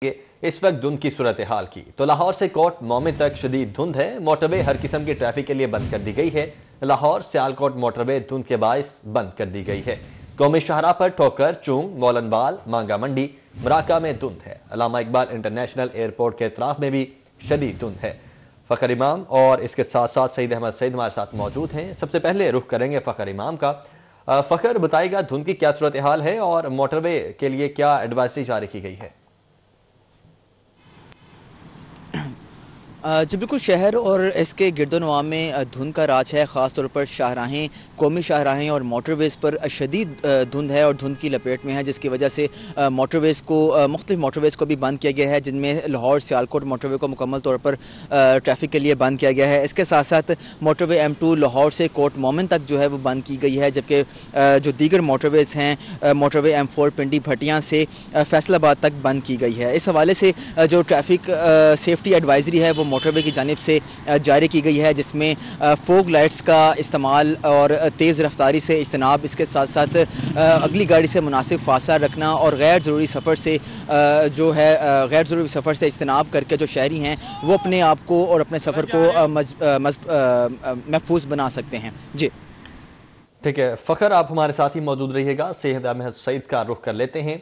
اس وقت دھند کی صورتحال کی تو لاہور سے کوٹ مومن تک شدید دھند ہے۔ موٹر وے ہر قسم کے ٹریفک کے لیے بند کر دی گئی ہے۔ لاہور سیالکوٹ موٹر وے دھند کے باعث بند کر دی گئی ہے۔ قومی شاہراہ پر ٹھوکر، چونگ، مولن بال، مانگا منڈی، مراکہ میں دھند ہے۔ علامہ اقبال انٹرنیشنل ایئرپورٹ کے اطراف میں بھی شدید دھند ہے۔ فخر امام اور اس کے ساتھ ساتھ سعید احمد سعید ہمارے ساتھ موجود ہیں۔ سب سے پہلے رخ کریں گے فخر امام کا۔ فخر، بتائے گا دھند کی کیا صورتحال ہے اور موٹر وے کے لیے کیا ایڈوائزری جاری کی گئی ہے؟ جی بالکل، شہر اور اس کے گرد و نواح میں دھند کا راج ہے۔ خاص طور پر شاہراہیں، قومی شاہراہیں اور موٹر ویز پر شدید دھند ہے اور دھند کی لپیٹ میں ہے، جس کی وجہ سے موٹر ویز کو مختلف موٹر ویز کو بھی بند کیا گیا ہے، جن میں لاہور سیالکوٹ موٹر وے کو مکمل طور پر ٹریفک کے لیے بند کیا گیا ہے۔ اس کے ساتھ ساتھ موٹر وے M2 لاہور سے کوٹ مومن تک جو ہے وہ بند کی گئی ہے، جبکہ جو دیگر موٹر ویز ہیں موٹر وے M4 پنڈی بھٹیاں سے فیصل آباد تک بند کی گئی ہے۔ اس حوالے سے جو ٹریفک سیفٹی ایڈوائزری ہے وہ موٹر وے کی جانب سے جاری کی گئی ہے، جس میں فوگ لائٹس کا استعمال اور تیز رفتاری سے اجتناب، اس کے ساتھ ساتھ اگلی گاڑی سے مناسب فاصلہ رکھنا اور غیر ضروری سفر سے اجتناب کر کے جو شہری ہیں وہ اپنے آپ کو اور اپنے سفر کو محفوظ بنا سکتے ہیں۔ جی ٹھیک ہے فخر، آپ ہمارے ساتھ ہی موجود رہیے گا۔ سعید احمد سعید کا رخ کر لیتے ہیں۔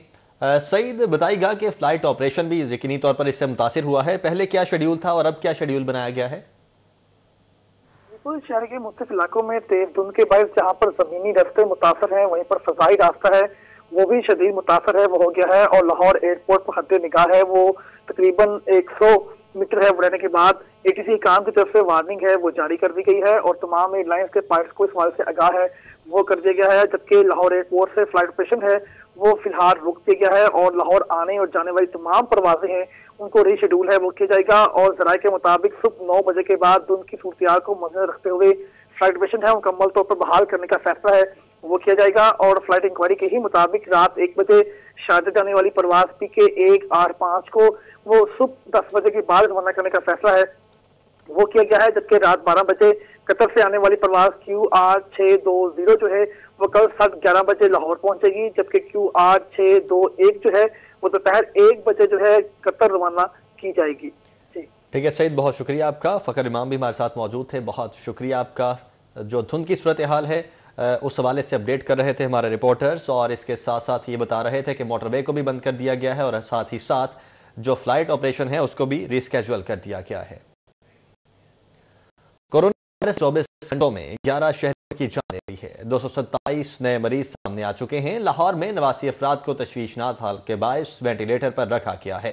سعید، بتائے گا کہ فلائٹ آپریشن بھی یقینی طور پر اس سے متاثر ہوا ہے۔ پہلے کیا شیڈیول تھا اور اب کیا شیڈیول بنایا گیا ہے؟ شہر کے مختلف علاقوں میں تیز دھند کے باعث جہاں پر زمینی راستے متاثر ہیں، وہیں پر فضائی راستہ ہے وہ بھی شدید متاثر ہے، وہ ہو گیا ہے، اور لاہور ایئرپورٹ پر حد نگاہ ہے وہ تقریباً 100 میٹر ہے۔ وہ رہنے کے بعد ATC کام کی طرف سے وارننگ ہے وہ جاری کر دی گئی ہے اور تمام ایئر لائنز کے پائلٹس کو اس حوالے سے آگاہ ہے وہ کر دیا گیا ہے، جبکہ لاہور ایئرپورٹ سے فلائٹ آپریشن ہے وہ فی الحال روک دیا گیا ہے اور لاہور آنے اور جانے والی تمام پروازیں ہیں ان کو ری شیڈول ہے وہ کیا جائے گا، اور ذرائع کے مطابق صبح 9 بجے کے بعد دھند کی صورتحال کو مد رکھتے ہوئے فلائٹ آپریشن ہے مکمل طور پر بحال کرنے کا فیصلہ ہے وہ کیا جائے گا، اور فلائٹ انکوائری کے ہی مطابق رات 1 بجے شارجہ جانے والی پرواز PK 185 کو وہ صبح 10 بجے کے بعد روانہ کرنے کا فیصلہ ہے وہ کیا گیا ہے، جبکہ رات 12 بجے قطر سے آنے والی پرواز QR 620 جو ہے وہ کل 11:30 بجے لاہور پہنچے گی، جبکہ QR 621 جو ہے وہ دوپہر 1 بجے جو ہے قطر روانہ کی جائے گی۔ ٹھیک ہے سعید، بہت شکریہ آپ کا۔ فخر امام بھی ہمارے ساتھ موجود تھے، بہت شکریہ آپ کا۔ جو دھند کی صورتحال ہے اس حوالے سے اپڈیٹ کر رہے تھے ہمارے رپورٹرز، اور اس کے ساتھ ساتھ یہ بتا رہے تھے کہ موٹر وے کو بھی بند کر دیا گیا ہے اور ساتھ ہی ساتھ جو فلائٹ آپریشن ہے اس کو بھی ریسکیجول کر دیا گیا ہے۔ کورونا وائرس 24 گھنٹوں میں 11 شہریوں کی جان لے لی ہے۔ 227 نئے مریض سامنے آ چکے ہیں۔ لاہور میں 89 افراد کو تشویشناک حالت کے باعث وینٹیلیٹر پر رکھا گیا ہے۔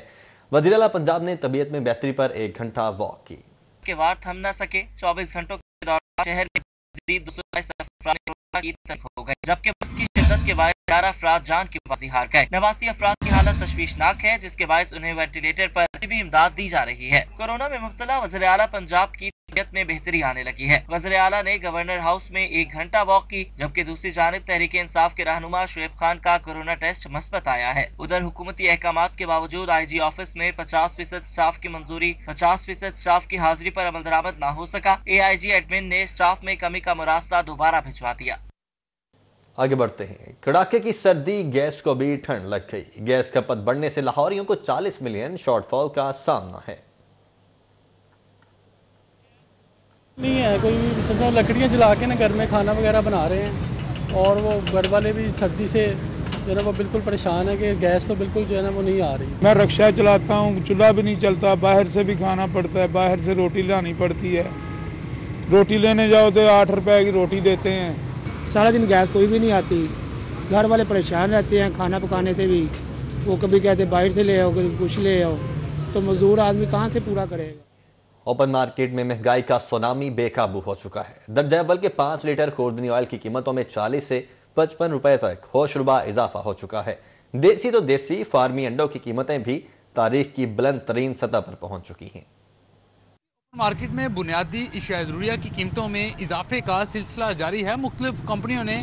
وزیر اعلیٰ پنجاب نے طبیعت میں بہتری پر 1 گھنٹہ واک کی۔ کہ وار تھم نہ سکے، 24 گھنٹوں کے دوران شہر میں مزید 227 افراد کی تلف ہو گئے، جبکہ اس کی شدت کے باعث 11 افراد جان کی بازی ہار گئے۔ 89 افراد کی حالت تشویشناک ہے، جس کے باعث انہیں وینٹیلیٹر پر طبی امداد دی جا رہی ہے۔ کورونا میں مبتلا وزیر اعلیٰ پنجاب کی طبیعت میں بہتری آنے لگی ہے۔ وزیر اعلیٰ نے گورنر ہاؤس میں 1 گھنٹہ واک کی، جبکہ دوسری جانب تحریک انصاف کے رہنما شعیب خان کا کورونا ٹیسٹ مثبت آیا ہے۔ ادھر حکومتی احکامات کے باوجود IG آفس میں 50% سٹاف کی منظوری، 50% سٹاف کی حاضری پر عمل درآمد نہ ہو سکا۔ AIG ایڈمن نے سٹاف میں کمی کا مراسلہ دوبارہ بھجوا دیا۔ آگے بڑھتے ہیں۔ کڑاکے کی سردی، گیس کو بھی ٹھنڈ لگ گئی۔ گیس کھپت بڑھنے سے لاہوریوں کو 40 ملین شارٹ فال کا سامنا ہے۔ نہیں ہے کوئی بھی، سب لکڑیاں جلا کے نا گھر میں کھانا وغیرہ بنا رہے ہیں، اور وہ گھر والے بھی سردی سے جو ہے نا وہ بالکل پریشان ہے کہ گیس تو بالکل جو ہے نا وہ نہیں آ رہی۔ میں رکشہ چلاتا ہوں، چولہا بھی نہیں چلتا، باہر سے بھی کھانا پڑتا ہے، باہر سے روٹی لانی پڑتی ہے۔ روٹی لینے جاؤ تو 8 روپے کی روٹی دیتے ہیں۔ سارا دن گیس کوئی بھی نہیں آتی، گھر والے پریشان رہتے ہیں کھانا پکانے سے بھی، وہ کبھی کہتے باہر سے لے آؤ، کبھی کچھ لے آؤ، تو مزدور آدمی کہاں سے پورا کرے گا۔ اوپن مارکیٹ میں مہنگائی کا سونامی بے قابو ہو چکا ہے۔ درجہ اول کے 5 لیٹر خوردنی آئل کی قیمتوں میں 40 سے 55 روپے تک ہوشربا اضافہ ہو چکا ہے۔ دیسی تو دیسی فارمی انڈوں کی قیمتیں بھی تاریخ کی بلند ترین سطح پر پہنچ چکی ہیں۔ مارکیٹ میں بنیادی اشیاء ضروریہ کی قیمتوں میں اضافے کا سلسلہ جاری ہے۔ مختلف کمپنیوں نے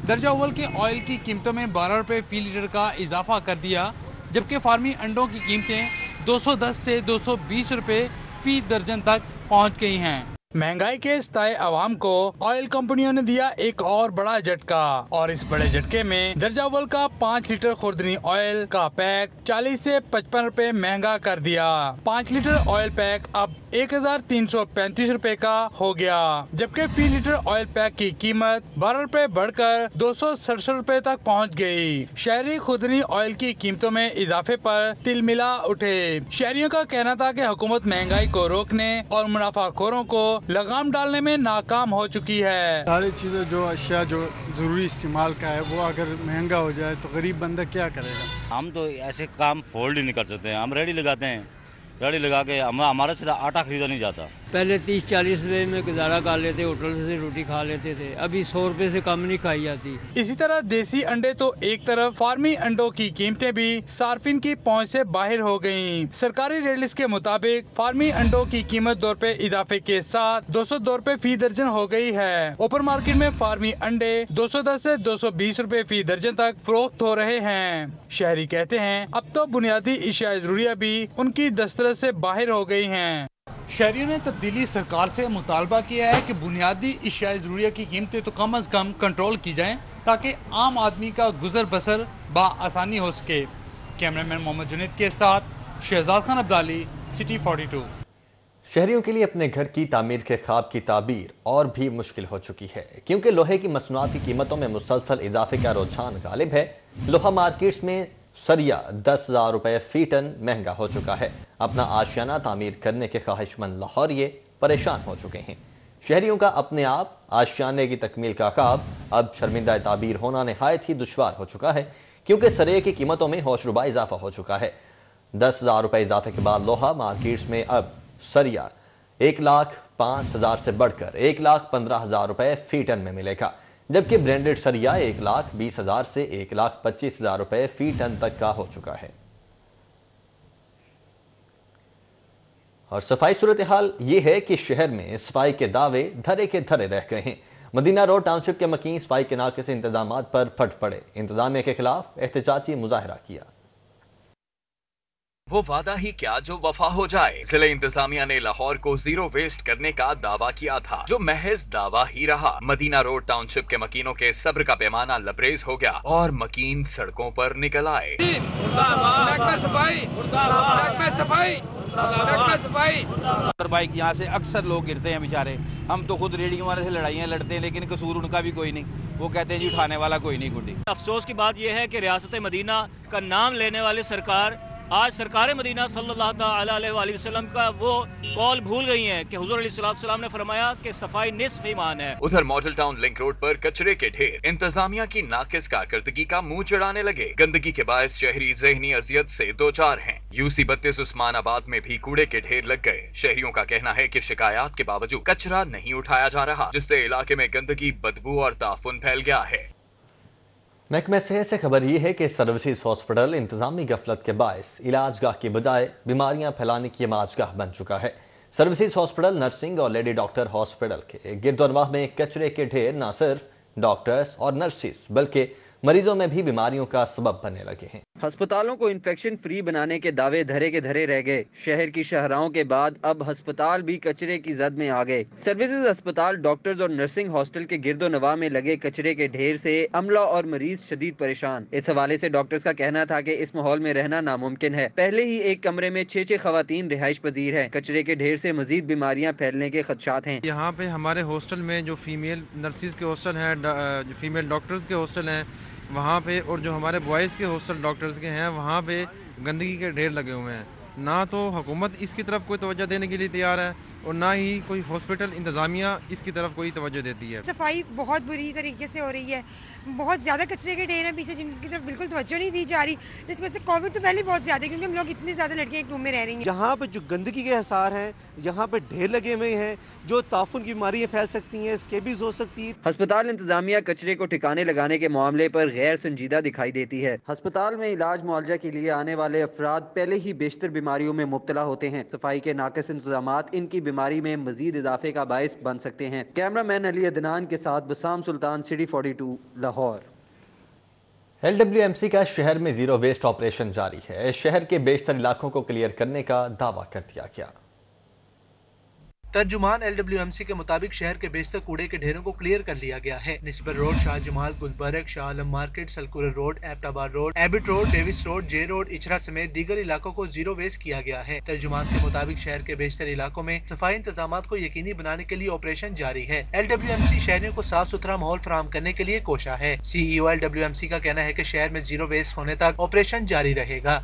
درجہ اول کے آئل کی قیمتوں میں 12 روپے فی لیٹر کا اضافہ کر دیا، جبکہ فارمی انڈوں کی قیمتیں 210 سے 220 روپے فی درجن تک پہنچ گئی ہیں۔ महंगाई के सताए आवाम को ऑयल कंपनियों ने दिया एक और बड़ा झटका, और इस बड़े झटके में दर्जा अव्वल का 5 लीटर खुर्दनी ऑयल का पैक 40 से 55 रुपए महंगा कर दिया। 5 लीटर ऑयल पैक अब 1335 रुपए का हो गया, जबकि फी लीटर ऑयल पैक की कीमत 12 रुपए बढ़कर 267 रुपए तक पहुंच गई। शहरी खुर्दनी ऑयल की कीमतों में इजाफे पर तिलमिला उठे। शहरियों का कहना था कि हुकूमत महंगाई को रोकने और मुनाफाखोरों को लगाम डालने में नाकाम हो चुकी है। सारी चीज़ें जो अशिया जो ज़रूरी इस्तेमाल का है वो अगर महंगा हो जाए तो गरीब बंदा क्या करेगा। हम तो ऐसे काम फोल्ड ही नहीं कर सकते हैं। हम रेडी लगाते हैं, रेडी लगा के हमारे से आटा खरीदा नहीं जाता। पहले 30-40 रुपए में गुजारा कर लेते, होटल से रोटी खा लेते थे, अभी 100 रुपए से कम नहीं खाई जाती। इसी तरह देसी अंडे तो एक तरफ, फार्मी अंडों की कीमतें भी सार्फिन की पहुंच से बाहर हो गयीं। सरकारी रेट लिस्ट के मुताबिक फार्मी अंडों की कीमत 2 रुपए इजाफे के साथ 202 रुपए फी दर्जन हो गई है। ओपन मार्केट में फार्मी अंडे 210 से 220 रुपए फी दर्जन तक फरोख्त हो रहे हैं। शहरी कहते हैं अब तो बुनियादी इशिया ज़रूरिया भी उनकी दस्तरस से बाहर हो गई हैं। शहरियों ने तब्दीली सरकार से मुतालबा किया है कि बुनियादी इशिया ज़रूरिया की कीमतें तो कम अज़ कम कंट्रोल की जाएं, ताकि आम आदमी का गुजर बसर बआसानी हो सके। कैमरामैन मोहम्मद जुनैद के साथ शहजाद खान अब्दाली, सिटी 42। शहरियों के लिए अपने घर की तामीर के ख्वाब की ताबीर और भी मुश्किल हो चुकी है, क्योंकि लोहे की मसनूआत की कीमतों में मुसलसल इजाफे का रुझान गालिब है। लोहा मार्केट्स में सरिया 10,000 रुपए फी टन महंगा हो चुका है। अपना आशियाना तामीर करने के ख्वाहिशमंद लाहौरिये परेशान हो चुके हैं। शहरियों का अपने आप आशियाने की तकमील का ख्वाब अब शर्मिंदा ताबीर होना नहायत ही दुश्वार हो चुका है, क्योंकि सरिया की कीमतों में होशरुबा इजाफा हो चुका है। 10,000 रुपए इजाफे के बाद लोहा मार्केट्स में अब सरिया 1,05,000 से बढ़कर 1,15,000 रुपए फी टन में मिलेगा, जबकि ब्रांडेड सरिया 1,20,000 से 1,25,000 रुपए फी टन तक का हो चुका है। और सफाई सूरत हाल ये है कि शहर में सफाई के दावे धरे के धरे रह गए हैं। मदीना रोड टाउनशिप के मकीन सफाई के नाके से इंतजामात पर फट पड़े। इंतजामिया के खिलाफ एहतजाजी मुजाहरा किया। वो वादा ही क्या जो वफा हो जाए। जिले इंतजामिया ने लाहौर को जीरो वेस्ट करने का दावा किया था, जो महज दावा ही रहा। मदीना रोड टाउनशिप के मकीनों के सब्र का पैमाना लबरेज हो गया और मकीन सड़कों पर निकल आए। बाइक यहाँ से अक्सर लोग गिरते हैं बेचारे। हम तो खुद रेडियो वाले से लड़ाइयाँ लड़ते हैं, लेकिन कसूर उनका भी कोई नहीं। वो कहते हैं जी उठाने वाला कोई नहीं गुंडी। अफसोस की बात यह है कि रियासत मदीना का नाम लेने वाली सरकार आज सरकार मदीना सल्लल्लाहु अलैहि वसल्लम का वो कॉल भूल गई है कि हुजूर अलैहिस्सलाम ने फरमाया कि सफाई निस्फ ईमान है। उधर मॉडल टाउन लिंक रोड पर कचरे के ढेर इंतजामिया की नाकिस कारकर्दगी का मुंह चढ़ाने लगे। गंदगी के बायस शहरी ज़हनी अजियत से दो चार हैं। यूसी 32 उस्मानाबाद में भी कूड़े के ढेर लग गए। शहरियों का कहना है कि शिकायत के बावजूद कचरा नहीं उठाया जा रहा, जिससे इलाके में गंदगी, बदबू और ताफुन फैल गया है। महकमे सेहत से खबर ये है कि सर्विसेज हॉस्पिटल इंतजामी गफलत के बायस इलाजगाह की बजाय बीमारियां फैलाने की इमाजगाह बन चुका है। सर्विसेज हॉस्पिटल नर्सिंग और लेडी डॉक्टर हॉस्पिटल के गिरदोनवाह में कचरे के ढेर न सिर्फ डॉक्टर्स और नर्सिस बल्कि मरीजों में भी बीमारियों का सबब बनने लगे हैं। अस्पतालों को इन्फेक्शन फ्री बनाने के दावे धरे के धरे रह गए। शहर की शाहराहों के बाद अब अस्पताल भी कचरे की जद में आ गए। सर्विसेज अस्पताल, डॉक्टर्स और नर्सिंग हॉस्टल के गिरदो नवाह में लगे कचरे के ढेर से अमला और मरीज शदीद परेशान। इस हवाले से डॉक्टर्स का कहना था कि इस माहौल में रहना नामुमकिन है। पहले ही एक कमरे में 6 खवातीन रिहाइश पजीर है। कचरे के ढेर से मजीद बीमारियाँ फैलने के खदशात हैं। यहाँ पे हमारे हॉस्टल में जो फीमेल नर्सिस के हॉस्टल हैं, जो फीमेल डॉक्टर्स के हॉस्टल हैं वहाँ पे, और जो हमारे बॉयज़ के हॉस्टल डॉक्टर्स के हैं वहाँ पे गंदगी के ढेर लगे हुए हैं। ना तो हुकूमत इसकी तरफ कोई तवज्जो देने के लिए तैयार है और ना ही कोई हॉस्पिटल इंतज़ामिया इसकी तरफ कोई तवज्जो देती है। सफाई बहुत बुरी तरीके से हो रही है, बहुत ज़्यादा कचरे के ढेर हैं पीछे जिनकी तरफ बिल्कुल तवज्जो नहीं दी जा रही, जिस वजह से कोविड तो पहले बहुत ज़्यादा, क्योंकि हम लोग इतने ज़्यादा लड़कियाँ एक रूम में रह रही हैं। यहाँ पे जो गंदगी के आसार हैं, यहाँ पे ढेर लगे हुए हैं, जो ताफुन की बीमारियाँ फैल सकती हैं, स्केबीज हो सकती है। अस्पताल इंतजामिया कचरे को ठिकाने लगाने के मामले पर गैर संजीदा दिखाई देती है। अस्पताल में इलाज मुआवजा के लिए आने वाले अफराद पहले ही बेशतर बीमारियों में मुब्तला होते हैं। सफाई के नाकिस इंतजामात इनकी बीमारी में मजीद इजाफे का बायस बन सकते हैं। कैमरामैन अली अदनान के साथ बसाम सुल्तान, सिटी 42, लाहौर। LWMC का शहर में जीरो वेस्ट ऑपरेशन जारी है। शहर के बेशतर इलाकों को क्लियर करने का दावा कर दिया गया। तर्जुमान LWMC के मुताबिक शहर के बेशतर कूड़े के ढेरों को क्लियर कर लिया गया है। निस्बर रोड, शाह जमाल, गुलबर्ग, शाह आलम मार्केट, सलकुर road, Abbottabad road, Abbott road, Davis road, J road, Ichhra समेत दीगर इलाकों को जीरो वेस्ट किया गया है। तर्जुमान के मुताबिक शहर के बेशतर इलाकों में सफाई इंतजामात को यकीनी बनाने के लिए ऑपरेशन जारी है। LWMC शहरियों को साफ सुथरा माहौल फराहम करने के लिए कोशा है। CEO LWMC का कहना है कि शहर में जीरो वेस्ट होने तक ऑपरेशन जारी रहेगा।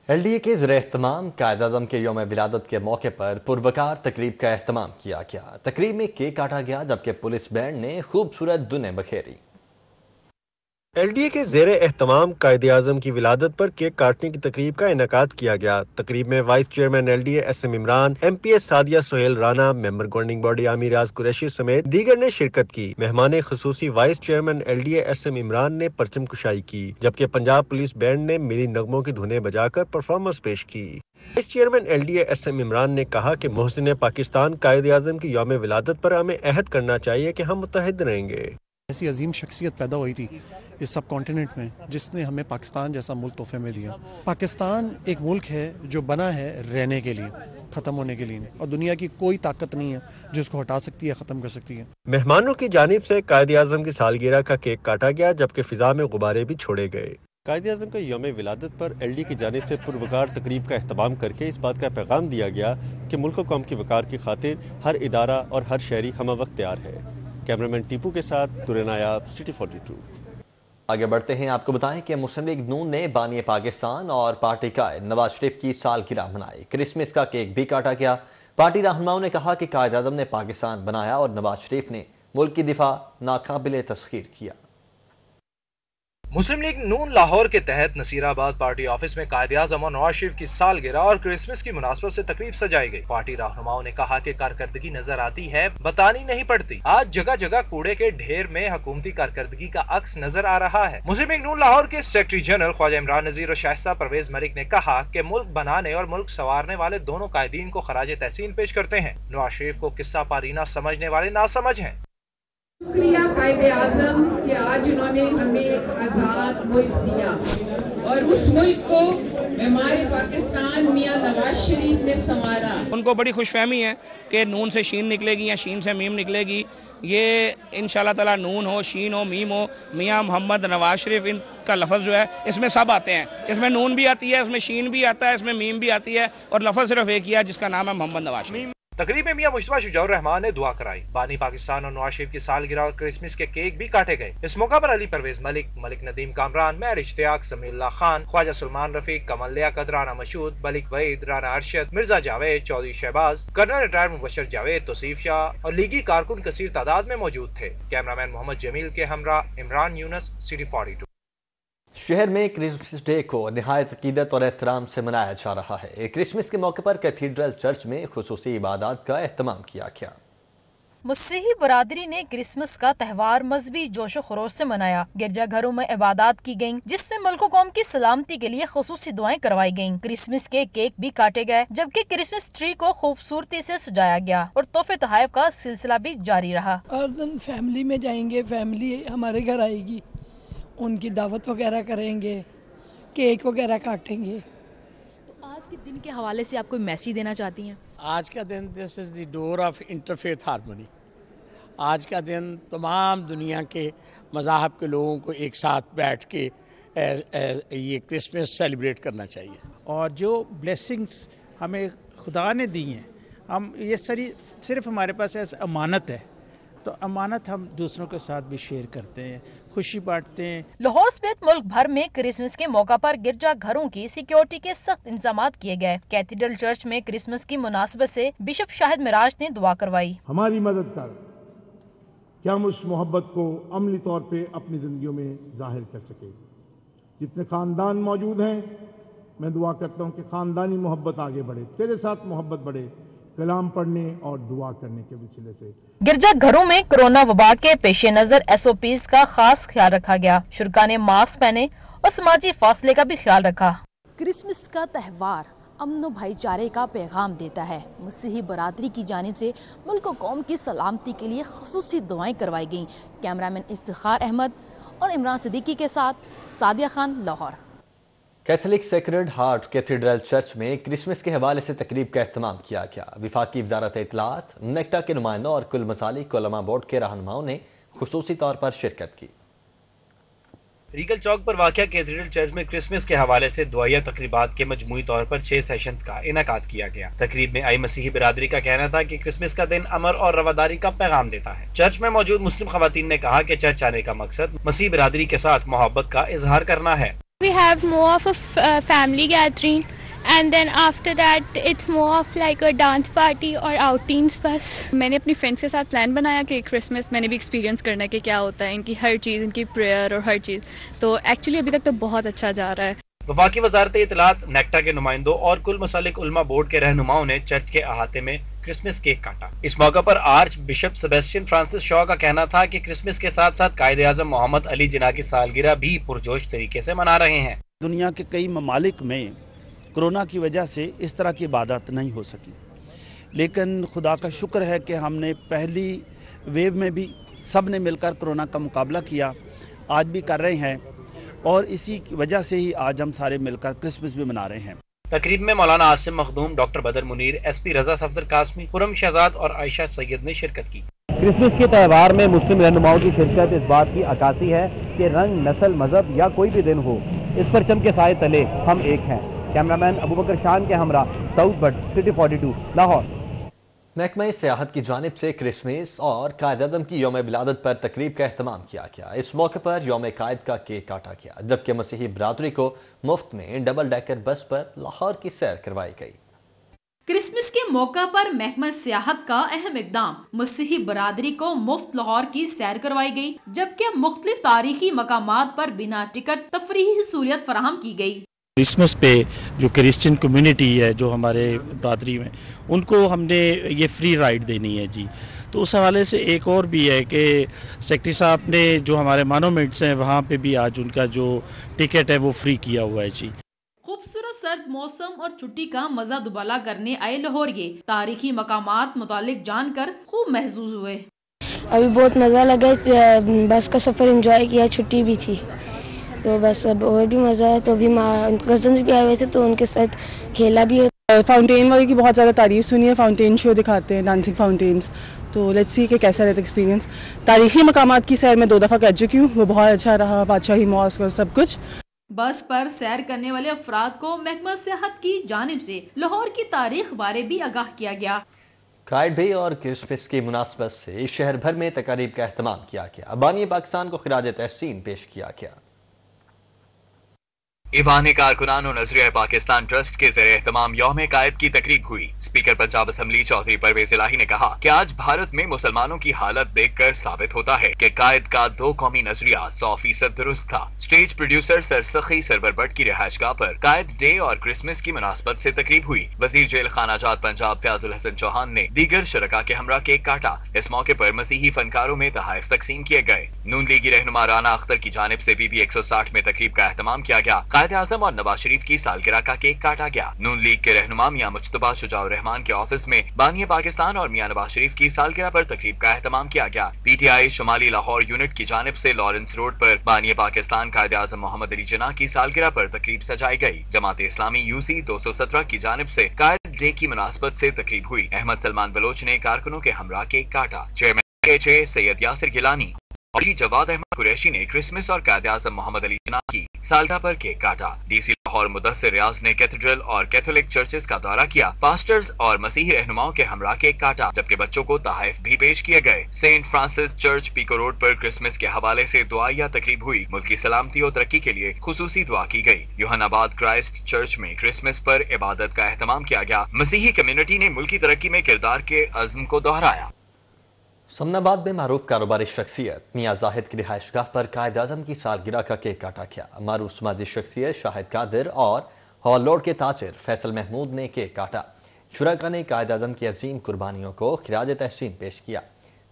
LDA के ज़ेर-ए-एहतमाम कायद-ए-आज़म के यौम विलादत के मौके पर पुरवकार तकरीब का एहतमाम किया गया। तकरीब में केक काटा गया जबकि पुलिस बैंड ने खूबसूरत धुनें बखेरी। LDA के ज़ेर-ए-एहतमाम कायद-ए-आज़म की विलादत पर केक काटने की तकरीब का इनेकाद किया गया। तकरीब में vice chairman LDA SM Imran, MPS Sadia Sohail Rana, member governing body Amir Raj Qureshi समेत दीगर ने शिरकत की। मेहमान खुसूसी vice chairman LDA SM Imran ने परचम कुशाई की, जबकि पंजाब पुलिस बैंड ने मिली नगमों की धुनें बजाकर परफॉर्मेंस पेश की। Vice chairman LDA SM Imran ने कहा कि मोहसिन पाकिस्तान कायद-ए-आज़म की यौम विलादत पर हमें अहद करना चाहिए कि हम मुत्तहिद रहेंगे। ऐसी अजीम शख्सियत पैदा हुई थी इस सब कॉन्टिनेंट में जिसने हमें पाकिस्तान जैसा मुल्क तोहफे में दिया। पाकिस्तान एक मुल्क है जो बना है रहने के लिए, ख़त्म होने के लिए नहीं, और दुनिया की कोई ताकत नहीं है जो इसको हटा सकती है, ख़त्म कर सकती है। मेहमानों की जानिब से कायद-ए-आज़म की सालगिरह का केक काटा गया जबकि फिजा में गुब्बारे भी छोड़े गए। कायद-ए-आज़म का यौम विलादत पर LDA की जानिब से पुरवकार तकरीब का एहतमाम करके इस बात का पैगाम दिया गया कि मुल्क और कौम की वकार की खातिर हर इदारा और हर शहरी हमवक्त तैयार है। कैमरामैन टीपू के साथ तुरे नायाब, सिटी 42। आगे बढ़ते हैं, आपको बताएं कि मुस्लिम लीग नून ने बानी पाकिस्तान और पार्टी कायद नवाज शरीफ की सालगिरह मनाई। क्रिसमस का केक भी काटा गया। पार्टी रहनुमाओं ने कहा कि कायद-ए-आज़म ने पाकिस्तान बनाया और नवाज शरीफ ने मुल्क की दिफा नाकाबिले तस्खीर किया। मुस्लिम लीग नून लाहौर के तहत नसीराबाद पार्टी ऑफिस में कायद-ए-आज़म और नवाज शरीफ की सालगिरह और क्रिसमस की मुनासबत से तकरीब सजाई गई। पार्टी रहनुमाओं ने कहा कि कारकर्दगी नजर आती है, बतानी नहीं पड़ती। आज जगह जगह कूड़े के ढेर में हुकूमती कारकर्दगी का अक्स नजर आ रहा है। मुस्लिम लीग नून लाहौर के सेक्रेटरी जनरल ख्वाजा इमरान नजीर और शाइस्ता परवेज मलिक ने कहा कि मुल्क बनाने और मुल्क संवारने वाले दोनों कायदीन को खराज तहसीन पेश करते हैं। नवाज शरीफ को किस्सा पारीना समझने वाले नासमझ हैं। शुक्रिया कायद-ए-आज़म कि आज उन्होंने हमें आज़ाद मुल्क दिया और उस मुल्क को हमारे पाकिस्तान मियां नवाज शरीफ ने संवारा। उनको बड़ी खुशफहमी है कि नून से शीन निकलेगी या शीन से मीम निकलेगी। ये इंशाल्लाह ताला नून हो, शीन हो, मीम हो, मियां मोहम्मद नवाज शरीफ इनका लफ्ज़ जो है इसमें सब आते हैं। इसमें नून भी आती है, इसमें शीन भी आता है, इसमें मीम भी आती है और लफ्ज़ सिर्फ एक ही है जिसका नाम है मोहम्मद नवाज शरीफ। तकरीब में मियां मुश्तबा शुजाउर रहमान ने दुआ कराई। बानी पाकिस्तान और नवाज शरीफ की सालगिरह और क्रिसमस के केक भी काटे गए। इस मौका पर अली परवेज मलिक, मलिक नदीम कामरान, महर इश्तियाक, समीउल्लाह खान, ख्वाजा सुलेमान रफीक, कमल लियाकत, राना मशहूद, मलिक वहीद, राना अरशद, मिर्जा जावेद, चौधरी शहबाज, कर्नल रिटायर्ड मुबशर जावेद, तौसीफ शाह और लीगी कारकुन कसीर तादाद में मौजूद थे। कैमरामैन मोहम्मद जमील के हमरा इमरान यूनस, सिटी 42। शहर में क्रिसमस डे को निहायत अकीदत और एहतराम से मनाया जा रहा है। क्रिसमस के मौके पर कैथीड्रल चर्च में खुसूसी इबादत का एहतमाम किया गया। मसीही बरादरी ने क्रिसमस का त्यौहार मजहबी जोशो खरोश से मनाया। गिरजा घरों में इबादत की गयी जिसमें मुल्क कौम की सलामती के लिए खुसूसी दुआएं करवाई गयी। क्रिसमस के केक भी काटे गए जबकि क्रिसमस ट्री को खूबसूरती से सजाया गया और तोहफे तोहफ का सिलसिला भी जारी रहा। हर दिन फैमिली में जाएंगे, फैमिली हमारे घर आएगी, उनकी दावत वगैरह करेंगे, केक वगैरह काटेंगे। तो आज के दिन के हवाले से आप कोई मैसेज देना चाहती हैं? आज का दिन this is the door of interfaith harmony. आज का दिन तमाम दुनिया के मज़ाहब के लोगों को एक साथ बैठ के ये क्रिसमस सेलिब्रेट करना चाहिए। और जो ब्लेसिंग्स हमें खुदा ने दी हैं, हम ये सिर्फ हमारे पास ऐसा अमानत है, तो अमानत हम दूसरों के साथ भी शेयर करते हैं, खुशी बांटते हैं। लाहौर समेत मुल्क भर में क्रिसमस के मौका पर गिरजा घरों की सिक्योरिटी के सख्त इंतजाम किए गए। कैथीड्रल चर्च में क्रिसमस की मुनासबत से बिशप शाहिद मिराज ने दुआ करवाई। हमारी मदद कर कि हम उस मोहब्बत को अमली तौर पे अपनी जिंदगियों में जाहिर कर सके। जितने खानदान मौजूद हैं, मैं दुआ करता हूँ कि खानदानी मोहब्बत आगे बढ़े, तेरे साथ मोहब्बत बढ़े, कलाम पढ़ने और दुआ करने के वसीले से। गिरजा घरों में कोरोना वबा के पेश नजर SOPs का खास ख्याल रखा गया। शुरका ने मास्क पहने और समाजी फासले का भी ख्याल रखा। क्रिसमस का त्यौहार अमन भाईचारे का पैगाम देता है। मसीही बरादरी की जानिब से मुल्क और कौम की सलामती के लिए खुसूसी दुआएं करवाई गईं। कैमरामैन इफ्तिखार अहमद और इमरान सिद्दीकी के साथ Sadia Khan, Lahore. Catholic sacred heart cathedral church में क्रिसमस के हवाले से तकरीब का एहतमाम किया गया। विफाकी वजारत इत्तलात, नेक्टा के नुमाइंदों और कुल मसालिक उलमा बोर्ड के रहनुमाओं ने खुसूसी तौर पर शिरकत की। रीगल चौक पर वाक़िया कैथेड्रल चर्च में क्रिसमस के हवाले से दुआया तकरीबात के मजमूई तौर पर 6 सेशंस का इनेकाद किया गया। तकरीब में आई मसीही बिरादरी का कहना था कि क्रिसमस का दिन अमर और रवादारी का पैगाम देता है। चर्च में मौजूद मुस्लिम खवातीन ने कहा कि चर्च आने का मकसद मसीही बिरादरी के साथ मोहब्बत का इजहार करना है। We have more of a family gathering, and then after that it's more of like a dance party or outings बस। मैंने अपनी फ्रेंड्स के साथ प्लान बनाया कि क्रिसमस मैंने भी एक्सपीरियंस करना है कि क्या होता है, इनकी हर चीज़, इनकी प्रेयर और हर चीज़। तो एक्चुअली अभी तक तो बहुत अच्छा जा रहा है। वफाकी वजारत इत्तलात, नेक्टा के नुमाइंदों और कुल मसालिक उलमा बोर्ड के रहनुमाओं ने चर्च के अहाते में क्रिसमस केक काटा। इस मौके पर arch bishop Sebastian Francis Shaw का कहना था कि क्रिसमस के साथ साथ कायदे आज़म मोहम्मद अली जिन्ना की सालगिरह भी पुरजोश तरीके से मना रहे हैं। दुनिया के कई ममालिक में कोरोना की वजह से इस तरह की इबादत नहीं हो सकी, लेकिन खुदा का शुक्र है कि हमने पहली वेव में भी सब ने मिलकर कोरोना का मुकाबला किया, आज भी कर रहे हैं, और इसी की वजह से ही आज हम सारे मिलकर क्रिसमस भी मना रहे हैं। तकरीब में मौलाना आसिम मखदूम, डॉक्टर बदर मुनीर, SP रजा सफदर कासमी, खुरम शहजाद और आयशा सैयद ने शिरकत की। क्रिसमस के त्यौहार में मुस्लिम रहनुमाओं की शिरकत इस बात की अक्कासी है कि रंग, नस्ल, मजहब या कोई भी दिन हो, इस परचम के साए तले हम एक हैं। कैमरामैन अबू बकर शान के हमरा, साउथ बट, सिटी 42, लाहौर। महकमा सियाहत की जानिब से क्रिसमस और कायद-ए-आज़म की यौम विलादत पर तकरीब का एहतमाम किया गया। इस मौके पर यौम कायद का केक काटा गया, जबकि मसीही बिरादरी को मुफ्त में डबल डेकर बस पर लाहौर की सैर करवाई गई। क्रिसमस के मौका पर महकमा सियाहत का अहम इकदाम, मसीही बरादरी को मुफ्त लाहौर की सैर करवाई गई, जबकि मुख्तलिफ तारीखी मकामात पर बिना टिकट तफरीही सहूलियत फराहम की गई। क्रिसमस पे जो क्रिश्चियन कम्युनिटी है जो हमारे बरादरी में, उनको हमने ये फ्री राइड देनी है जी। तो उस हवाले से एक और भी है कि सेक्रेटरी साहब ने जो हमारे मोनूमेंट्स हैं वहाँ पे भी आज उनका जो टिकट है वो फ्री किया हुआ है जी। खूबसूरत सर्द मौसम और छुट्टी का मजा दुबाला करने आए लाहौरिये तारीखी मकामात मुतालिक जानकर खूब महसूस हुए। अभी बहुत मज़ा लगा, बस का सफ़र एंजॉय किया, छुट्टी भी थी तो बस अब और भी मज़ा है। तो अभी कज़न्स भी आए हुए थे तो उनके साथ खेला भी है। फाउंटेन वाले की बहुत ज़्यादा तारीफ सुनी है, फाउंटेन शो दिखाते हैं, डांसिंग फाउंटेन्स, तो लेट्स सी कि कैसा रहता एक्सपीरियंस। तारीखी मकामात की सैर में 2 दफ़ा कर चुकी हूँ, वो बहुत अच्छा रहा, बादशाही मॉस्क और सब कुछ। बस पर सैर करने वाले अफराद को महकमा सियाहत की जानिब से लाहौर की तारीख बारे भी आगाह किया गया। कायद डे और क्रिसमस की मुनासबत से शहर भर में तकारीब का एहतमाम किया गया। बानी पाकिस्तान को खिराज तहसीन पेश किया गया। ईवान कारकुनान और नजरिया पाकिस्तान ट्रस्ट के ज़रिए एहतमाम यौम कायद की तकरीब हुई। स्पीकर पंजाब असम्बली चौधरी परवेज इलाही ने कहा कि आज भारत में मुसलमानों की हालत देखकर साबित होता है कि कायद का 2 कौमी नजरिया 100% दुरुस्त था। स्टेज प्रोड्यूसर सरसखी सरवर भट्ट की रिहाइशगाह पर कायद डे और क्रिसमस की मुनासबत से तकरीब हुई। वजीर जेल खानाजात पंजाब फयाजुल हसन चौहान ने दीगर शरका के हमरा केक काटा। इस मौके पर मसीही फनकारों में तहाइफ तकसीम किए गए। नून लीगी रहनुमा राना अख्तर की जानिब से BB 160 में तकरीब का एहतमाम किया गया। कायद-ए-आज़म और नवाज शरीफ की सालगिरह का केक काटा गया। नून लीग के रहनुमा मियां मुज्तबा शुजाउर रहमान के ऑफिस में बानी पाकिस्तान और मियां नवाज शरीफ की सालगिरह पर तकरीब का एहतमाम किया गया। PTI शुमाली लाहौर यूनिट की जानिब से लॉरेंस रोड पर बानी पाकिस्तान कायद-ए-आज़म मोहम्मद अली जिन्ना की सालगिरह पर तकरीब सजाई गई। जमात इस्लामी UC 217 की जानिब से कायद डे की मुनासबत से तकरीब हुई। अहमद सलमान बलोच ने कारकुनों के हमरा केक काटा। चेयरमैन KJ सैयद यासिर गिलानी और जवाद अहमद कुरैशी ने क्रिसमस और कायद-ए-आज़म मोहम्मद अली जिन्ना की सालगिरह पर केक काटा। DC लाहौर मुदस्सिर रियाज ने कैथेड्रल और कैथोलिक चर्चेस का दौरा किया। पास्टर्स और मसीही रहनुमाओं के हमरा केक काटा, जबकि बच्चों को तहाइफ भी पेश किए गए। Saint Francis church Pico road पर क्रिसमस के हवाले से दुआया तकरीब हुई। मुल्क की सलामती और तरक्की के लिए खुसूसी दुआ की गई। यूहन्नाबाद क्राइस्ट चर्च में क्रिसमस पर इबादत का एहतमाम किया गया। मसीही कम्युनिटी ने मुल्क की तरक्की में किरदार के अज़्म को दोहराया। समनाबाद में मारूफ कारोबारी शख्सियत मियां जाहिद की रिहाइशगाह पर कायद-ए-आज़म की सालगिरह का केक काटा गया। मारूफ समाजी शख्सियत शाहिद कादिर और हॉलोड के ताजिर फैसल महमूद ने केक काटा। शुरका ने कायद-ए-आज़म की अजीम कुर्बानियों को खिराज तहसीन पेश किया।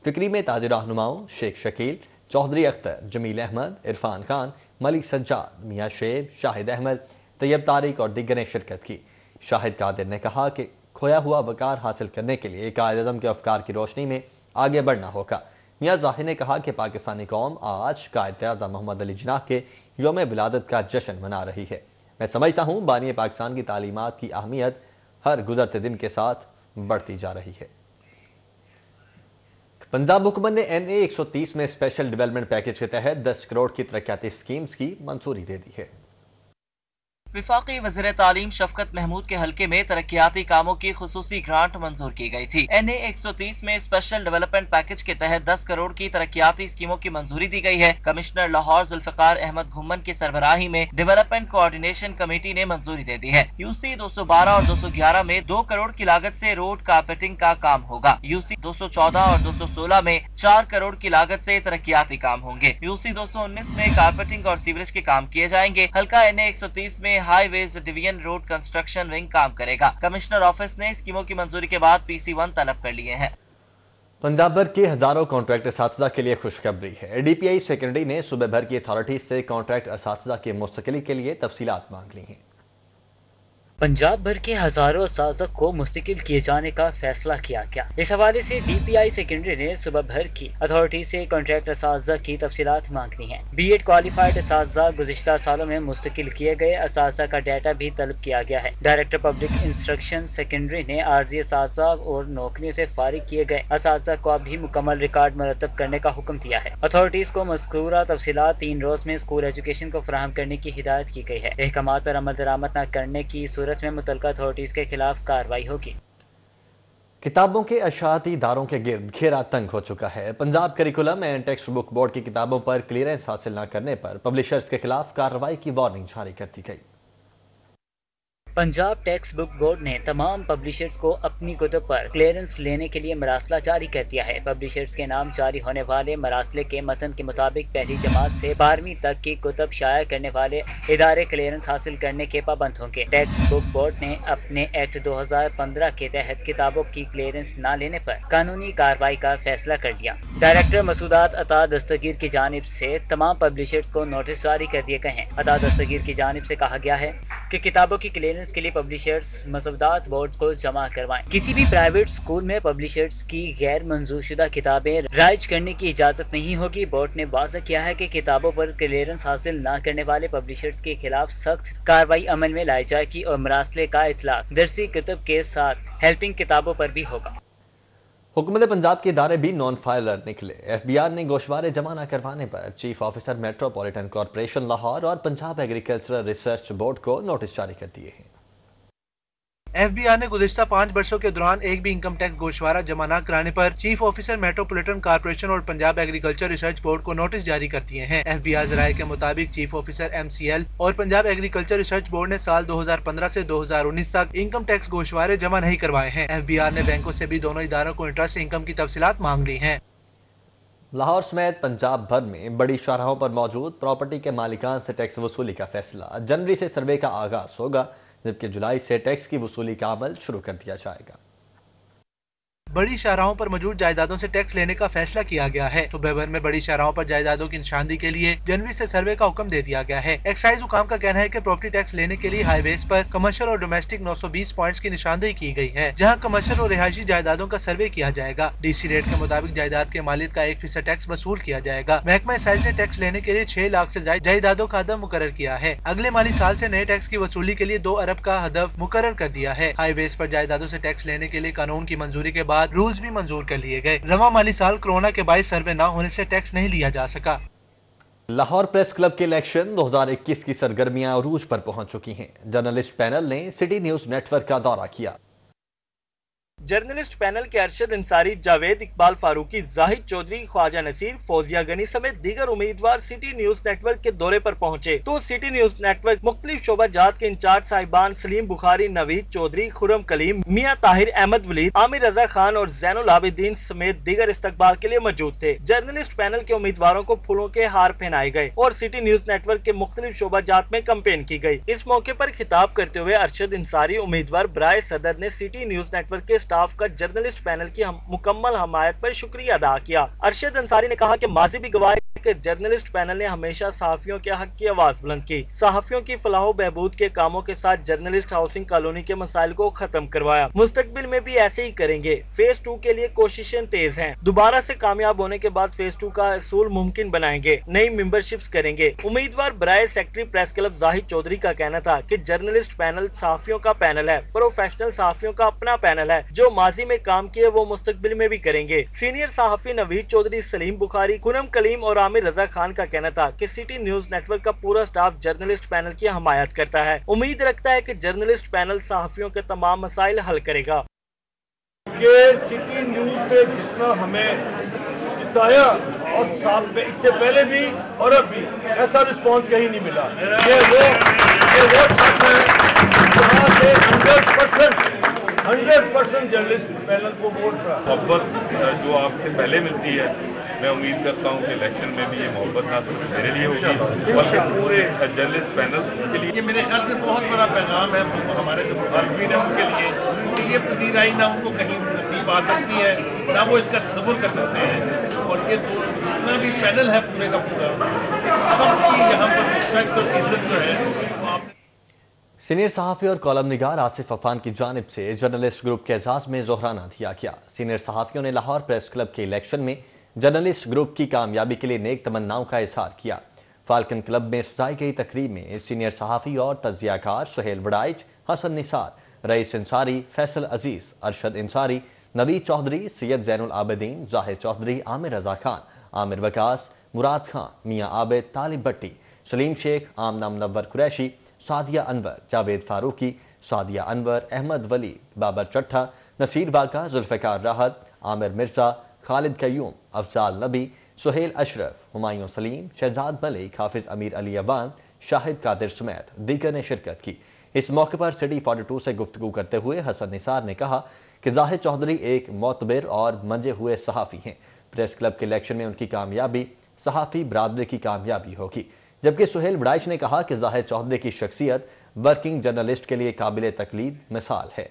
तकरीब में ताजिर रहनुमाओं शेख शकील, चौधरी अख्तर, जमील अहमद, इरफान खान, मलिक सज्जाद, मियां शेब, शाहिद अहमद, तैयब तारिक और दीगर ने शिरकत की। शाहिद कादिर ने कहा कि खोया हुआ वकार हासिल करने के लिए कायद-ए-आज़म के अफकार की रोशनी में आगे बढ़ना होगा। मियां जाहिर ने कहा कि पाकिस्तानी कौम आज कायद-ए-आज़म मोहम्मद अली जिन्ना के यौम विलादत का जश्न मना रही है। मैं समझता हूँ बानी पाकिस्तान की तालीमात की अहमियत हर गुजरते दिन के साथ बढ़ती जा रही है। पंजाब हुकूमत ने NA 130 में स्पेशल डेवलपमेंट पैकेज के तहत 10 करोड़ की तरक्याती स्कीम्स की मंजूरी दे दी है। विफाकी वज़ीर तालीम शफकत महमूद के हल्के में तरक्याती कामों की खुसूसी ग्रांट मंजूर की गई थी। NA 130 में स्पेशल डेवलपमेंट पैकेज के तहत 10 करोड़ की तरक्याती स्कीमों की मंजूरी दी गई है। कमिश्नर लाहौर जुल्फिकार अहमद घुम्मन की सरबराही में डेवलपमेंट कोऑर्डिनेशन कमेटी ने मंजूरी दे दी है। UC 212 और 211 में 2 करोड़ की लागत से रोड कारपेटिंग का काम होगा। UC 214 और 216 में 4 करोड़ की लागत से तरक्याती काम होंगे। UC 219 में कारपेटिंग और सीवरेज के काम किए जाएंगे। हल्का NA 130 में highways division road construction wing काम करेगा। कमिश्नर ऑफिस ने स्कीमों की मंजूरी के बाद PC1 तलब कर लिए हैं। पंजाब भर के हजारों कॉन्ट्रैक्ट असातिज़ा के लिए खुशखबरी है। DPI सेकेंडरी ने सूबे भर की अथॉरिटी से कॉन्ट्रैक्ट असातिज़ा की मुस्तकिली के लिए तफसीलात मांग ली हैं। पंजाब भर के हजारों असातिज़ा को मुस्तकिल किए जाने का फैसला किया गया। इस हवाले से DPI सेकेंडरी ने सूबा भर की अथॉरिटी से कॉन्ट्रैक्ट असातिज़ा की तफसीलात मांग ली हैं। B.Ed क्वालिफाइड असातिज़ा गुज़िश्ता सालों में मुस्तकिल किए गए असातिज़ा का डाटा भी तलब किया गया है। डायरेक्टर पब्लिक इंस्ट्रक्शन सेकेंडरी ने आर्जी असातिज़ा और नौकरियों से फारिग किए गए असातिज़ा को भी मुकम्मल रिकॉर्ड मुरतब करने का हुक्म दिया है। अथॉरिटीज को मज़कूरा तफसीलात 3 रोज में स्कूल एजुकेशन को फराहम करने की हिदायत की गई है। अहकामात पर अमल दरामद न करने की सूरत में मुतल्लिका अथॉरिटीज के खिलाफ कार्रवाई होगी। किताबों के अशाती इदारों के गिर्द घेरा तंग हो चुका है। Punjab curriculum and text book board की किताबों पर क्लियरेंस हासिल न करने पर पब्लिशर्स के खिलाफ कार्रवाई की वार्निंग जारी कर दी गई। पंजाब टेक्स्ट बुक बोर्ड ने तमाम पब्लिशर्स को अपनी कुतुब पर क्लियरेंस लेने के लिए मरासला जारी कर दिया है। पब्लिशर्स के नाम जारी होने वाले मरासले के मतन के मुताबिक पहली जमात से 12वीं तक की कुतुब शाया करने वाले इदारे क्लियरेंस हासिल करने के पाबंद होंगे। टेक्स्ट बुक बोर्ड ने अपने एक्ट 2015 के तहत किताबों की क्लियरेंस न लेने पर कानूनी कार्रवाई का फैसला कर लिया। डायरेक्टर मसूदात अता दस्तगीर की जानिब से तमाम पब्लिशर्स को नोटिस जारी कर दिए गए हैं। अता दस्तगीर की जानिब से कहा गया है कि किताबों की क्लियरेंस के लिए पब्लिशर्स मसूदात बोर्ड को जमा करवाएं। किसी भी प्राइवेट स्कूल में पब्लिशर्स की गैर मंजूर शुदा किताबें राइज करने की इजाजत नहीं होगी। बोर्ड ने वाज़ा किया है कि किताबों पर क्लियरेंस हासिल न करने वाले पब्लिशर्स के खिलाफ सख्त कार्रवाई अमल में लाई जाएगी और मरासले का इतलाक दरसी किताब के साथ हेल्पिंग किताबों पर भी होगा। हुकूमत पंजाब के इदारे भी नॉन फाइलर निकले। FBI ने गोशवारे जमा न करवाने पर chief officer metropolitan corporation Lahore और पंजाब एग्रीकल्चरल रिसर्च बोर्ड को नोटिस जारी कर दिए हैं। FBI ने गुज़िश्ता 5 वर्षों के दौरान एक भी इनकम टैक्स गोशवारा जमा न कराने पर चीफ ऑफिसर मेट्रोपॉलिटन कॉर्पोरेशन और पंजाब एग्रीकल्चर रिसर्च बोर्ड को नोटिस जारी कर दिए हैं। FBI ज़राए के मुताबिक चीफ ऑफिसर MCL और पंजाब एग्रीकल्चर रिसर्च बोर्ड ने साल 2015 से 2019 तक इनकम टैक्स गोशवारे जमा नहीं करवाए हैं। FBI ने बैंकों से भी दोनों इदारों को इंटरेस्ट इनकम की तफसीलात मांग ली हैं। लाहौर समेत पंजाब भर में बड़ी शाहराहों पर मौजूद प्रॉपर्टी के मालिकान से टैक्स वसूली का फैसला। जनवरी से सर्वे का आगाज होगा, जबकि जुलाई से टैक्स की वसूली का अमल शुरू कर दिया जाएगा। बड़ी शाहराहों पर मौजूद जायदादों से टैक्स लेने का फैसला किया गया है। सूबे भर में बड़ी शाहराहों पर जायदादों की निशानदेही के लिए जनवरी से सर्वे का हुक्म दे दिया गया है। एक्साइज हुकाम का कहना है कि प्रॉपर्टी टैक्स लेने के लिए हाईवेज पर कमर्शियल और डोमेस्टिक 920 पॉइंट्स की निशानदेही की गई है, जहां कमर्शियल और रिहायशी जायदादों का सर्वे किया जाएगा। DC रेट के मुताबिक जायदाद के मालिक का 1% टैक्स वसूल किया जाएगा। महकमा एक्साइज ने टैक्स लेने के लिए 6 लाख से ज्यादा जायदादों का हदफ मुकर्रर किया है। अगले माली साल से नए टैक्स की वसूली के लिए 2 अरब का हदफ मुकर्रर कर दिया है। हाईवेज पर जायदादों से टैक्स लेने के लिए कानून की मंजूरी के बाद रूल्स भी मंजूर कर लिए गए। रवा माली साल कोरोना के बायस सर्वे न होने से टैक्स नहीं लिया जा सका। लाहौर प्रेस क्लब के इलेक्शन 2021 की सरगर्मियां अरूज पर पहुंच चुकी हैं। जर्नलिस्ट पैनल ने सिटी न्यूज नेटवर्क का दौरा किया। जर्नलिस्ट पैनल के अरशद अंसारी, जावेद इकबाल फारूकी, जाहिद चौधरी, ख्वाजा नसीर, फौजिया गनी समेत दीगर उम्मीदवार सिटी न्यूज नेटवर्क के दौरे पर पहुंचे तो सिटी न्यूज नेटवर्क मुख्तलिफ शोबा जात के इंचार्ज साहिबान सलीम बुखारी, नवीद चौधरी, खुरम कलीम, मियां ताहिर अहमद वलीद, आमिर रजा खान और जैनुल आबिदीन समेत दीगर इस्तकबाल के लिए मौजूद थे। जर्नलिस्ट पैनल के उम्मीदवारों को फूलों के हार पहनाए गए और सिटी न्यूज नेटवर्क के मुख्तलिफ शोबा जात में कैंपेन की गई। इस मौके पर खिताब करते हुए अरशद अंसारी, उम्मीदवार बराए सदर, ने सिटी न्यूज नेटवर्क के स्टाफ का जर्नलिस्ट पैनल की मुकम्मल हमायत पर शुक्रिया अदा किया। अरशद अंसारी ने कहा कि माजी भी गवाह कि जर्नलिस्ट पैनल ने हमेशा सहाफियों के हक की आवाज बुलंद की। सहाफियों की फलाह बहबूद के कामों के साथ जर्नलिस्ट हाउसिंग कॉलोनी के मसाइल को खत्म करवाया। मुस्तकबिल में भी ऐसे ही करेंगे। फेज 2 के लिए कोशिशें तेज हैं। दोबारा से कामयाब होने के बाद फेज 2 का असूल मुमकिन बनाएंगे, नई मेंबरशिप्स करेंगे। उम्मीदवार बराए secretary press club Zahid Chaudhry का कहना था कि जर्नलिस्ट पैनल सहाफियों का पैनल है, प्रोफेशनल सहाफियों का अपना पैनल है। जो माजी में काम किए वो मुस्तकबिल में भी करेंगे। सीनियर सहाफी नवीद चौधरी, सलीम बुखारी, खुनम कलीम और आमिर रजा खान का कहना था कि सिटी न्यूज नेटवर्क का पूरा स्टाफ जर्नलिस्ट पैनल की हमायत करता है। उम्मीद रखता है कि जर्नलिस्ट पैनल सहाफियों के तमाम मसाइल हल करेगा। कि सिटी न्यूज पे जितना हमें जिताया और साथ में इससे पहले भी और अब भी ऐसा रिस्पांस कहीं नहीं मिला। ये वो छत है जहाँ से 100% जर्नलिस्ट पैनल को वोट रहा। मोहब्बत जो आपसे पहले मिलती है, मैं उम्मीद करता हूँ कि इलेक्शन में भी ये मोहब्बत ना सिर्फ मेरे लिए होगी बल्कि पूरे जर्नलिस्ट पैनल के लिए। ये मेरे ख्याल से बहुत बड़ा पैगाम है हमारे जो मुखालफिन हैं उनके लिए कि ये पजीराई ना उनको कहीं नसीब आ सकती है, ना वो इसका तसव्वुर कर सकते हैं। और ये जितना भी पैनल है पूरे का पूरा, इस सब की यहाँ पर रिस्पेक्ट और इज्जत जो है। सीनियर सहाफ़ी और कॉलम निगार आसिफ अफान की जानिब से जर्नलिस्ट ग्रुप के एजाज़ में ज़ोहराना दिया गया। सीनियर सहाफ़ियों ने लाहौर प्रेस क्लब के इलेक्शन में जर्नलिस्ट ग्रुप की कामयाबी के लिए नेक तमन्नाओं का इजहार किया। फाल्कन क्लब में सजाई गई तकरीब में सीनियर सहाफ़ी और तजियाकार सुहेल वड़ाइच, हसन निसार, रईस अंसारी, फैसल अजीज, अरशद अंसारी, नवीद चौधरी, सैयद जैनुल आबिदीन, जाहिद चौधरी, आमिर रजा खान, आमिर वकास, मुराद खान, मियाँ आबिद, तालिब भट्टी, सलीम शेख, आमना मुनव्वर कुरैशी, सादिया अनवर, जावेद फारूकी, सादिया अनवर, अहमद वली, बाबर चट्ठा, नसीर वाका, जुल्फ़िकार राहत, आमिर मिर्जा, खालिद कयूम, अफजाल नबी, सुहेल अशरफ, हुमायूं सलीम, शहजाद मलिक, हाफिज अमीर अली अबान, शाहिद कादिर समेत दीगर ने शिरकत की। इस मौके पर सिटी 42 से गुफ्तगू करते हुए हसन निसार ने कहा कि जाहिद चौधरी एक मोतबर और मंजे हुए सहाफ़ी हैं। प्रेस क्लब के इलेक्शन में उनकी कामयाबी सहाफ़ी बरादरी की कामयाबी होगी। जबकि सुहेल वड़ाइच ने कहा कि जाहिद चौधरी की शख्सियत वर्किंग जर्नलिस्ट के लिए काबिल तकलीद मिसाल है।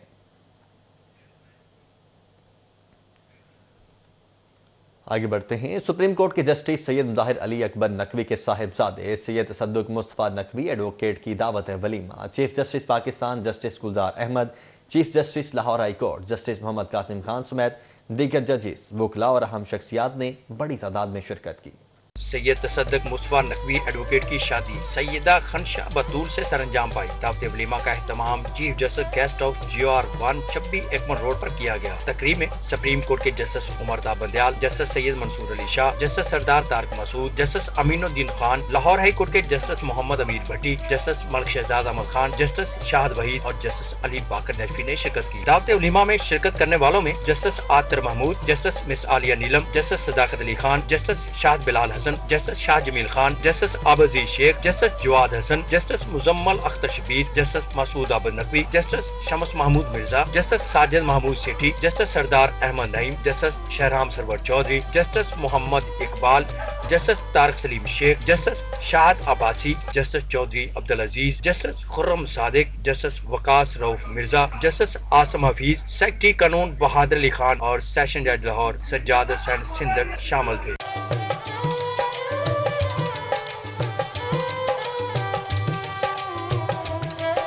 आगे बढ़ते हैं। सुप्रीम कोर्ट के जस्टिस सैयद मुज़ाहिर अली अकबर नकवी के साहिबजादे सैयद तसद्दुक़ मुस्तफ़ा नकवी एडवोकेट की दावत वलीमा chief justice Pakistan justice Gulzar Ahmed, chief justice Lahore high court justice Mohammad Qasim Khan समेत दीगर जजेस, वकला और अहम शख्सियात ने बड़ी तादाद में शिरकत की। सैयद तसद्दुक़ मुस्तफ़ा नकवी एडवोकेट की शादी सैयदा खनशा बतूल से सरंजाम पाई। दावत वलीमा का एहतमाम chief justice guest of GR 126 Aikman road पर किया गया। तकरीब में सुप्रीम कोर्ट के justice Umar Ata Bandial, justice Syed Mansoor Ali Shah, justice Sardar Tariq Masood, justice Aminuddin Khan, Lahore high court के justice Mohammad Amir Bhatti, justice Malik Shahzad Ahmad Khan, justice Shahid Waheed और जस्टिस अली बाकर नजफी ने शिरकत की। दावत वलीमा में शिरकत करने वालों में justice Athar Mahmood, justice miss Aalia Neelum, justice Sadaqat Ali Khan, justice Shahid Bilal Hassan, justice Shah Jamil Khan, justice आबजी Sheikh, justice Jawad Hassan, justice Muzamil Akhtar Shabir, justice Masood Abid Naqvi, justice Shams Mahmood Mirza, justice Sajid Mahmood Sethi, justice Sardar Ahmed Naeem, justice Shahram Sarwar Chaudhry, justice Mohammad Iqbal, justice Tariq Saleem Sheikh, justice Shahid Abbasi, justice Chaudhry Abdul Aziz, justice Khurram Sadiq, justice Waqas Rauf Mirza, justice Assam Hafeez, secretary कानून बहादुर अली खान और सेशन जज लाहौर सज्जाद हुसैन सिंधक शामिल थे।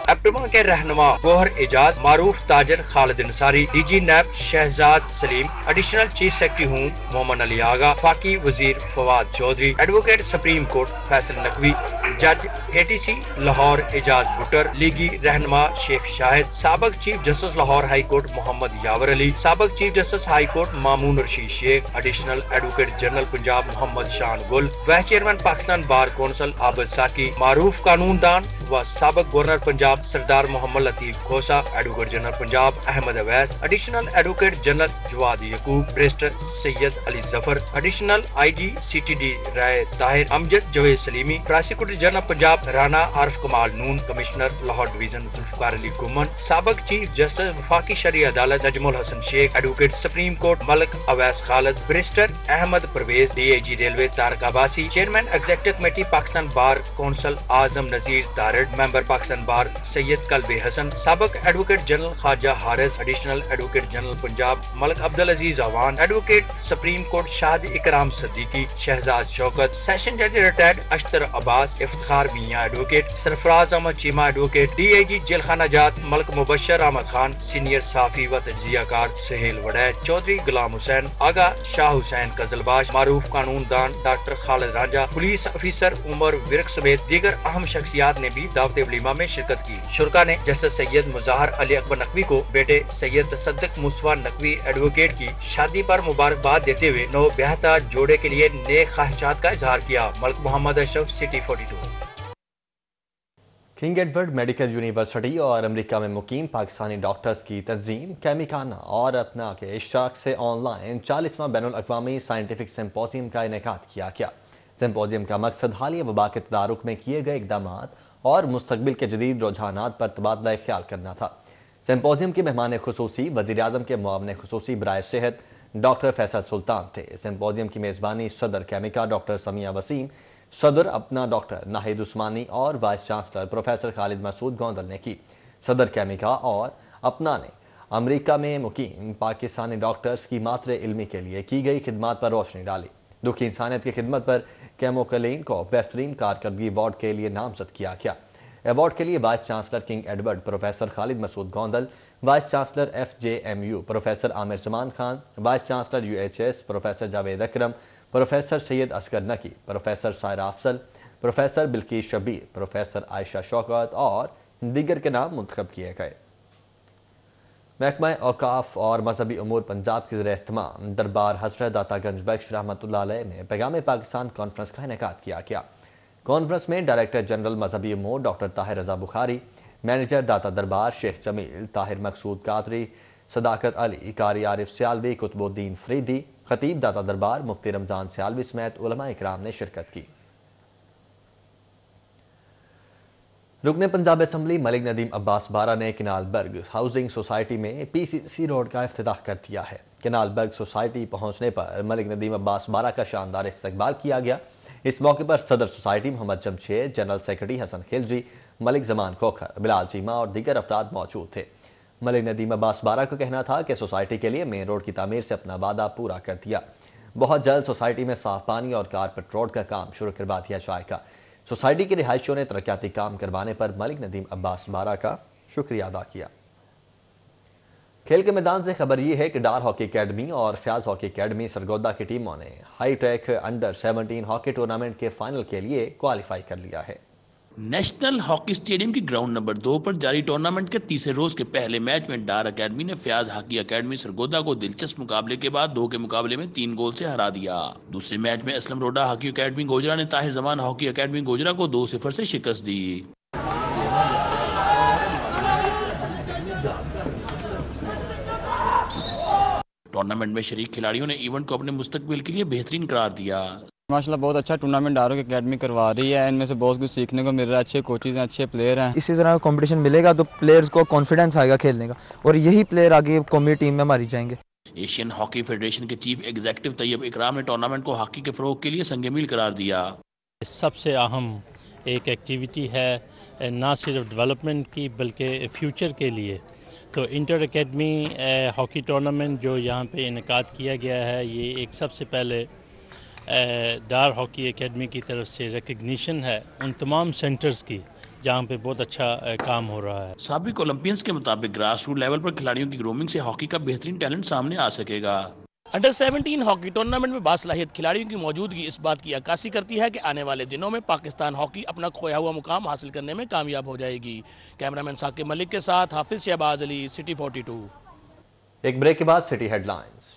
एप्टमा के रहनुमा गोहर एजाज, मारूफ ताजर Khalid Ansari, DG NAB Shahzad Saleem, additional chief secretary हूँ मोहम्मद अली आगा, फाकी वजीर Fawad Chaudhry, advocate supreme court Faisal Naqvi, जज ATC लाहौर एजाज बुटर, लीगी रहनुमा शेख शाहिद, साबक chief justice Lahore high court Mohammad Yawar Ali, साबक chief justice high court Mamoon Rashid Sheikh, additional advocate general Punjab Mohammad Shan Gul, vice chairman Pakistan bar council Abid साकी, मारूफ कानूनदान व साबक governor Punjab Sardar Mohammad Latif Khosa, advocate general Punjab Ahmad Awais, additional advocate general Jawad Yaqoob, barrister Syed Ali Zafar, additional IG CTD Rai Tahir, Amjad Javed Saleemi, prosecutor general Punjab Rana Arif Kamal Noon, commissioner Lahore division Zulfiqar Ali Ghuman, साबक चीफ जस्टिस वफाकी शरई अदालत Najmul Hassan Sheikh, advocate supreme court Malik Awais Khalid, barrister Ahmad Pervez, DIG railway Tariq Abbasi, chairman executive committee Pakistan bar council Azam Nazir Tarar, retired member Pakistan bar Syed Kalbe Hassan, साबिक advocate general Khawaja Haris, additional advocate general Punjab Malik Abdul Aziz Awan, advocate supreme court Shahid Ikram Siddiqui, Shahzad Shaukat, session जज retired Akhtar Abbas, Iftikhar Mian advocate, Sarfraz Ahmad Cheema advocate, DIG जेलखाना जात Malik Mubashir Ahmad Khan, senior साफी व तजियाकार सुहेल वड़ैच, चौधरी गुलाम हुसैन, आगा शाह हुसैन कजलबाश, मारूफ कानूनदान doctor Khalid Ranjha, police officer Umar Virk समेत दीगर अहम शख्सियात ने भी दावत वलीमा में शिरकत की। शुरका ने जस्टिस सैयद मुज़ाहर अली अकबर नकवी को बेटे सैयद तसद्दुक मुस्तफा नकवी एडवोकेट की शादी पर मुबारकबाद देते हुए नौ ब्याहता जोड़े के लिए नेक ख्वाहिशात का इजहार किया। Malik Mohammad Ashraf, city 42। King Edward medical university और अमेरिका में मुकीम पाकिस्तानी डॉक्टर्स की तंजीम केमिकाना और अपना के इश्तिराक से ऑनलाइन 40वां बैनुल अक़वामी साइंटिफिक सिंपोजियम का इनेकाद किया गया। सिंपोजियम का मकसद हालिया वबा के तदारुक में किए गए इक़दामात और मुस्तक़बिल के जदीद रुझानात पर तबादला ख्याल करना था। सिंपोजियम के मेहमान खुसूसी वज़ीर-ए-आज़म के मुआविन खुसूसी बराए सेहत डॉक्टर फैसल सुल्तान थे। सिंपोजियम की मेज़बानी सदर केमिका डॉक्टर समिया वसीम, सदर अपना डॉक्टर नाहिद उस्मानी और vice chancellor professor Khalid Masood Gondal ने की। सदर केमिका और अपना ने अमेरिका में मुकीम पाकिस्तानी डॉक्टर्स की मात्र इल्मी के लिए की गई खिदमत पर रोशनी डाली। दुखी इंसानियत की खिदमत पर कैमोकलीन को बेहतरीन कारकर्दगी अवार्ड के लिए नामजद किया गया। अवार्ड के लिए vice chancellor King Edward professor Khalid Masood Gondal, vice chancellor FJMU professor Amir Zaman Khan, vice chancellor UHS professor Javed Akram, professor Syed Asghar Naqi, professor Saira Afzal, professor Bilquis Shabbir, professor Ayesha Shaukat और दीगर के नाम मुंतखब किए गए। महकमा औकाफ और मजहबी उमूर पंजाब के ज़ेर-ए-एहतमाम दरबार हज़रत दातागंज बख्श रहमतुल्लाह अलैह में पैगाम पाकिस्तान कॉन्फ्रेंस का इनेकाद किया गया। कॉन्फ्रेंस में डायरेक्टर जनरल मजहबी उमूर डॉक्टर ताहिर रज़ा बुखारी, मैनेजर दाता दरबार शेख जमील, ताहिर मकसूद कादरी, सदाकत अली, कारी आरिफ सियालवी, कुतुबुद्दीन फरीदी, खतीब दाता दरबार मुफ्ती रमजान सियालवी समेत उलमा इकराम ने शिरकत की। रुकने पंजाब असम्बली मलिक नदीम अब्बास बारा ने किनालबर्ग हाउसिंग सोसाइटी में PCC रोड का इफ्तिताह कर दिया है। किनालबर्ग सोसाइटी पहुंचने पर मलिक नदीम अब्बास बारा का शानदार इस्तकबाल किया गया। इस मौके पर सदर society Mohammad Jamshed, general secretary Hasan Khilji, Malik Zaman Khokhar, Bilal Cheema और दीगर अफराद मौजूद थे। मलिक नदीम अब्बास बारा का कहना था कि सोसाइटी के लिए मेन रोड की तामीर से अपना वादा पूरा कर दिया। बहुत जल्द सोसाइटी में साफ पानी और कारपेट रोड का काम शुरू करवा दिया जाएगा। सोसाइटी के रिहायशियों ने तरक्याती काम करवाने पर मलिक नदीम अब्बास बारा का शुक्रिया अदा किया। खेल के मैदान से खबर ये है कि डार हॉकी एकेडमी और फ्याज हॉकी एकेडमी सरगोदा की टीमों ने हाईटेक अंडर 17 हॉकी टूर्नामेंट के फाइनल के लिए क्वालिफाई कर लिया है। नेशनल हॉकी स्टेडियम की ग्राउंड नंबर 2 पर जारी टूर्नामेंट के तीसरे रोज के पहले मैच में डार अकेडमी ने फ्याज हॉकी एकेडमी सरगोदा को दिलचस्प मुकाबले के बाद 2 के मुकाबले में 3 गोल से हरा दिया। दूसरे मैच में असलम रोडा हॉकी एकेडमी गोजरा ने ताहिर जमान हॉकी एकेडमी गोजरा को 2-0 से शिकस्त दी। टूर्नामेंट में शरीक खिलाड़ियों ने इवेंट को अपने मुस्तकबिल के लिए बेहतरीन करार दिया। माशाल्लाह बहुत अच्छा टूर्नामेंट डारो की एकेडमी करवा रही है। इनमें से बहुत कुछ सीखने को मिल रहा है। अच्छे कोचेज हैं, अच्छे प्लेयर हैं। इसी तरह कंपटीशन मिलेगा तो प्लेयर्स को कॉन्फिडेंस आएगा खेलने का और यही प्लेयर आगे कौमी टीम में हमारी जाएंगे। एशियन हॉकी फेडरेशन के चीफ एग्जीक्यूटिव तैयब इकराम ने टूर्नामेंट को हॉकी के फरोग के लिए संग-ए-मील करार दिया। सबसे अहम एक एक्टिविटी है ना सिर्फ डेवलपमेंट की बल्कि फ्यूचर के लिए। तो इंटर एकेडमी हॉकी टूर्नामेंट जो यहाँ पे इनेकाद किया गया है, ये एक सबसे पहले डार हॉकी एकेडमी की तरफ से रिकग्निशन है उन तमाम सेंटर्स की जहाँ पे बहुत अच्छा काम हो रहा है। साबिक ओलंपियंस के मुताबिक ग्रास रूट लेवल पर खिलाड़ियों की ग्रूमिंग से हॉकी का बेहतरीन टैलेंट सामने आ सकेगा। अंडर 17 हॉकी टूर्नामेंट में बासलाहियत खिलाड़ियों की मौजूदगी इस बात की अक्कासी करती है कि आने वाले दिनों में पाकिस्तान हॉकी अपना खोया हुआ मुकाम हासिल करने में कामयाब हो जाएगी। कैमरामैन साकिब मलिक के साथ हाफिज शहबाज अली, सिटी 42। एक ब्रेक के बाद सिटी हेडलाइंस।